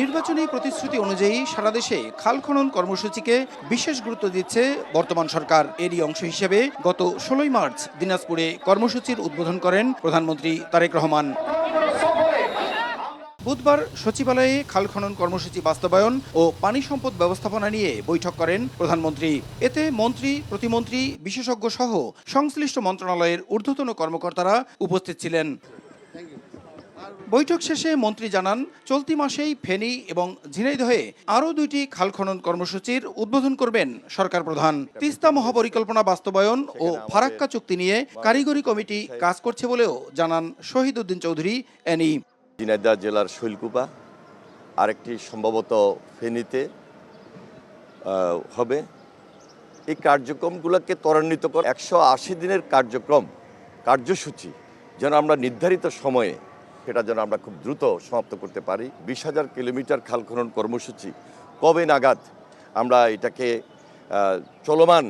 নির্বাচনী প্রতিশ্রুতি অনুযায়ী সারা দেশে খাল খনন কর্মসূচিকে বিশেষ গুরুত্ব দিচ্ছে বর্তমান সরকার। এরই অংশ হিসেবে গত ১৬ মার্চ দিনাজপুরে কর্মসূচির উদ্বোধন করেন প্রধানমন্ত্রী তারেক রহমান। বুধবার সচিবালয়ে খাল খনন কর্মসূচি বাস্তবায়ন ও পানি সম্পদ ব্যবস্থাপনা নিয়ে বৈঠক করেন প্রধানমন্ত্রী। এতে মন্ত্রী, প্রতিমন্ত্রী, বিশেষজ্ঞ সহ সংশ্লিষ্ট মন্ত্রণালয়ের ঊর্ধ্বতন কর্মকর্তারা উপস্থিত ছিলেন। বৈঠক শেষে মন্ত্রী জানান, চলতি মাসেই ফেনী এবং ঝিনাইদহে আরও ২টি খাল খনন কর্মসূচির উদ্বোধন করবেন সরকার প্রধান। তিস্তা মহাপরিকল্পনা বাস্তবায়ন ও ফারাক্কা চুক্তি নিয়ে কারিগরি কমিটি কাজ করছে বলেও জানান শহীদ উদ্দিন চৌধুরী এনি। ঝিনাইদহ জেলার শৈলকুপা, আরেকটি সম্ভবত ফেনীতে হবে। এই কার্যক্রমগুলোকে ত্বরান্বিত করে ১৮০ দিনের কার্যসূচি যেন আমরা নির্ধারিত সময়ে সেটা যেন আমরা খুব দ্রুত সমাপ্ত করতে পারি। ২০,০০০ কিলোমিটার খাল খনন কর্মসূচি কবে নাগাদ আমরা এটাকে চলমান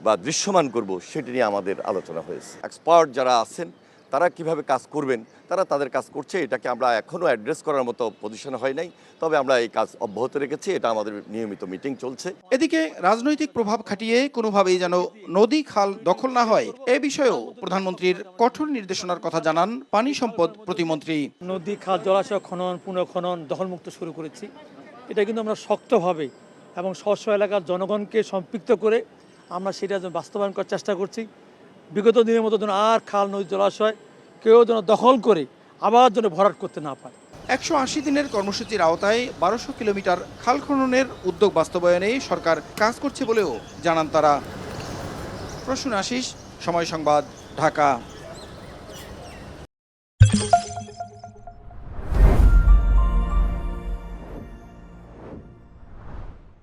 বা দৃশ্যমান করব সেটি নিয়ে আমাদের আলোচনা হয়েছে। এক্সপার্ট যারা আছেন তারা কিভাবে কাজ করবেন, তারা তাদের কাজ করছে। এটাকে আমরা এখনও অ্যাড্রেস করার মতো পজিশনে হয় নাই, তবে আমরা এই কাজ অব্যাহত রেখেছি। এটা আমাদের নিয়মিত মিটিং চলছে। এদিকে রাজনৈতিক প্রভাব খাটিয়ে কোনোভাবেই যেন নদী খাল দখল না হয় এ বিষয়েও প্রধানমন্ত্রীর কঠোর নির্দেশনার কথা জানান পানি সম্পদ প্রতিমন্ত্রী। নদী খাল জলাশয় খনন, পুনঃখনন, দখলমুক্ত শুরু করেছি। এটা কিন্তু আমরা শক্তভাবে এবং স্ব এলাকার জনগণকে সম্পৃক্ত করে আমরা সেটা বাস্তবায়ন করার চেষ্টা করছি। বিগত দিনের মতো যেন আর খাল, নদী, জলাশয় কেউ যেন দখল করে আবার যেন ভরাট করতে না পারে। ১৮০ দিনের কর্মসূচির আওতায় ১২০০ কিলোমিটার খাল খননের উদ্যোগ বাস্তবায়নে সরকার কাজ করছে বলেও জানান তারা। প্রসূন আশিস, সময় সংবাদ, ঢাকা।